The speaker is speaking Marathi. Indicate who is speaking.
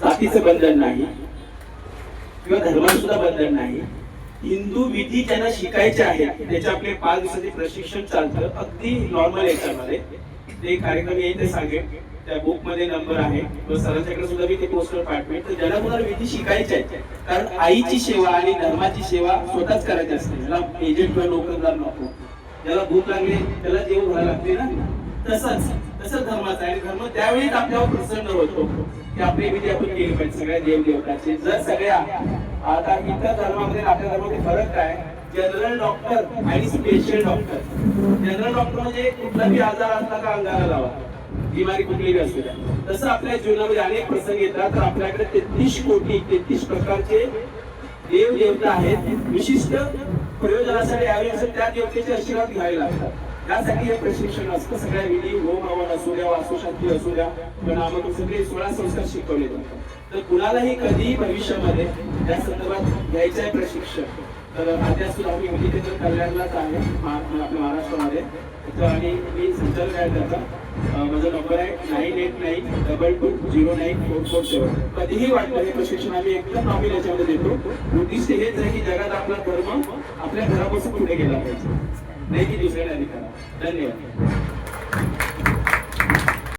Speaker 1: जातीचं बंधन नाही किंवा धर्माचं सुद्धा बंधन नाही. हिंदू विधी त्यांना शिकायचे आहेत, त्याचे आपले 5 दिवसाचे प्रशिक्षण चालतं अगदी नॉर्मल याच्यामध्ये. ते कार्यक्रम येईल ते सांगेल, त्या बुक मध्ये नंबर आहे, सरांच्याकडे सुद्धा मी ते पोस्टर पाठवेल. तर ज्याला कोणाला विधी शिकायचे आहे, कारण आईची सेवा आणि धर्माची सेवा स्वतःच करायची असते. ज्याला एजंट किंवा नोकरदार नको, ज्याला भूक लागली त्याला जेवण घालायला लागते ना, तसंच धर्माचा आहे. धर्म त्यावेळीच आपल्यावर प्रसन्न होतो की आपली विधी आपण केली पाहिजे सगळ्या देवदेवताची. जर सगळ्या आता इतर धर्मामध्ये आपल्या धर्मामध्ये फरक काय, जनरल डॉक्टर आणि स्पेशल डॉक्टर. जनरल डॉक्टर म्हणजे कुठलाही आजार असला का अंगाला लावा, बिमारी कुठलीही असू द्या. तसं आपल्या जीवनामध्ये अनेक प्रसंग येतात. तर आपल्याकडे 33 प्रकारचे देव देवता आहेत. विशिष्ट प्रयोजनासाठी यावे असेल त्या देवतेचे आशीर्वाद घ्यावे लागतात. त्यासाठी हे प्रशिक्षण असतं. सगळ्या विधी होम हवन असू द्या, वास्तुशांती असू द्या, नामक सगळे 16 संस्कार शिकवले जातात. तर कुणालाही कधी भविष्यामध्ये या संदर्भात घ्यायचं आहे प्रशिक्षण, तर अध्यास आम्ही विधी कल्याणलाच आहे आपल्या महाराष्ट्रामध्ये. आणि मी संचालक आहे त्याचा. माझा नंबर आहे 989222094447. कधीही वाटलं हे प्रशिक्षण आम्ही एकदम नॉमिनल याच्यामध्ये देतो. उद्दिष्ट हेच आहे की जगात आपला धर्म आपल्या घरापासून पुढे गेला पाहिजे, नाही की दुसऱ्या अधिकार. धन्यवाद.